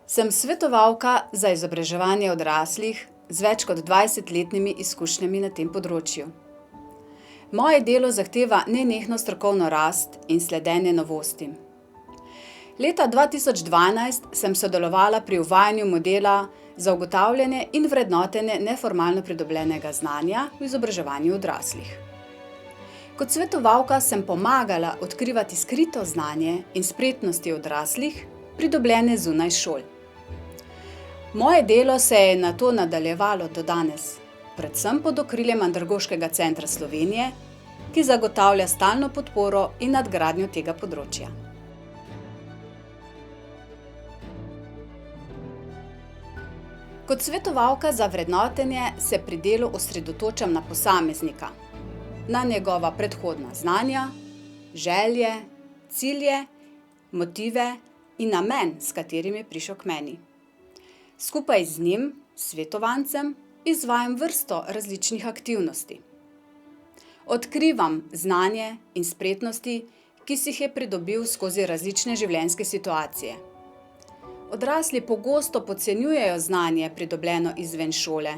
Sem svetovalka za izobraževanje odraslih z več kot 20-letnimi izkušnjami na tem področju. Moje delo zahteva nenehno strokovno rast in sledenje novostim. Leta 2012 sem sodelovala pri uvajanju modela za ugotavljanje in vrednotenje neformalno pridobljenega znanja v izobraževanju odraslih. Kot svetovalka sem pomagala odkrivati skrito znanje in spretnosti odraslih, pridobljene zunaj šol. Moje delo se je nato nadaljevalo do danes, predvsem pod okriljem Andragoškega centra Slovenije, ki zagotavlja stalno podporo in nadgradnjo tega področja. Kot svetovalka za vrednotenje se pri delu osredotočam na posameznika, na njegova predhodna znanja, želje, cilje, motive in namen, s katerim je prišel k meni. Skupaj z njim, svetovancem, izvajam vrsto različnih aktivnosti. Odkrivam znanje in spretnosti, ki si jih je pridobil skozi različne življenjske situacije. Odrasli pogosto podcenjujejo znanje, pridobljeno izven šole,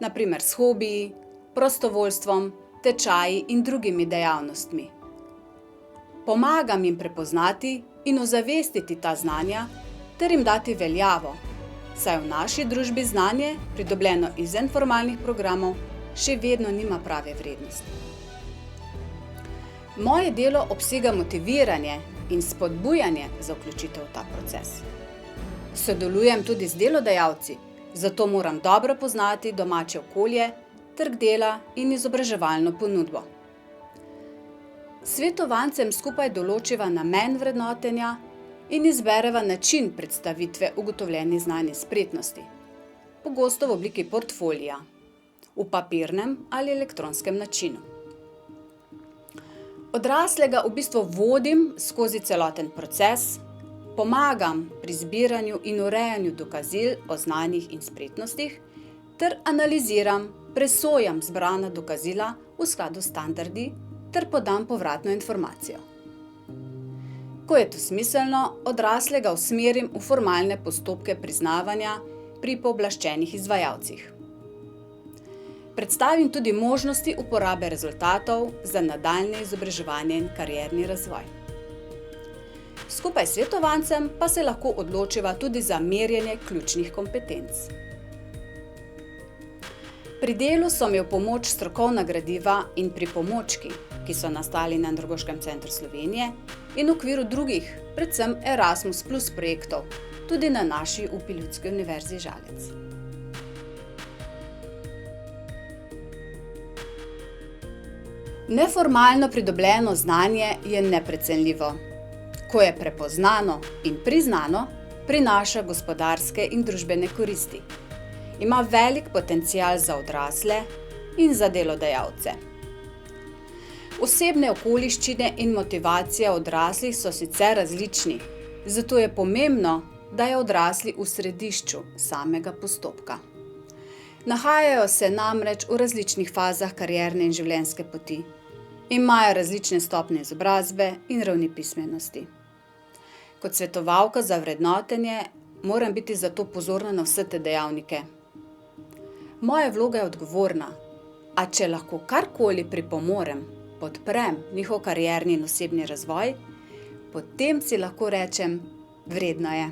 na primer s hobiji, prostovoljstvom, tečaji in drugimi dejavnostmi. Pomagam jim prepoznati in ozavestiti ta znanja ter jim dati veljavo, saj v naši družbi znanje, pridobljeno izven formalnih programov, še vedno nima prave vrednosti. Moje delo obsega motiviranje in spodbujanje za vključitev v ta proces. Sodelujem tudi z delodajalci, zato moram dobro poznati domače okolje, trg dela in izobraževalno ponudbo. Svetovancem skupaj določiva namen vrednotenja in izbereva način predstavitve ugotovljenih znanj in spretnosti, pogosto v obliki portfolija, v papirnem ali elektronskem načinu. Odraslega v bistvu vodim skozi celoten proces, pomagam pri zbiranju in urejanju dokazil o znanjih in spretnostih ter analiziram, presojam zbrana dokazila v skladu s standardi ter podam povratno informacijo. Ko je to smiselno, odraslega usmerim v formalne postopke priznavanja pri pooblaščenih izvajalcih. Predstavim tudi možnosti uporabe rezultatov za nadaljnje izobraževanje in karierni razvoj. Skupaj s svetovancem pa se lahko odločiva tudi za merjenje ključnih kompetenc. Pri delu so mi v pomoč strokovna gradiva in pripomočki, ki so nastali na Andragoškem centru Slovenije in v okviru drugih, predvsem Erasmus Plus projektov, tudi na naši UPI Ljudski univerzi Žalec. Neformalno pridobljeno znanje je neprecenljivo. Ko je prepoznano in priznano, prinaša gospodarske in družbene koristi. Ima velik potencial za odrasle in za delodajalce. Osebne okoliščine in motivacija odraslih so sicer različni, zato je pomembno, da je odrasli v središču samega postopka. Nahajajo se namreč v različnih fazah karierne in življenjske poti. Imajo različne stopnje izobrazbe in ravni pismenosti. Kot svetovalka za vrednotenje moram biti zato pozorna na vse te dejavnike. Moja vloga je odgovorna, a če lahko karkoli pripomorem, podprem njihov karierni in osebni razvoj, potem si lahko rečem, vredno je.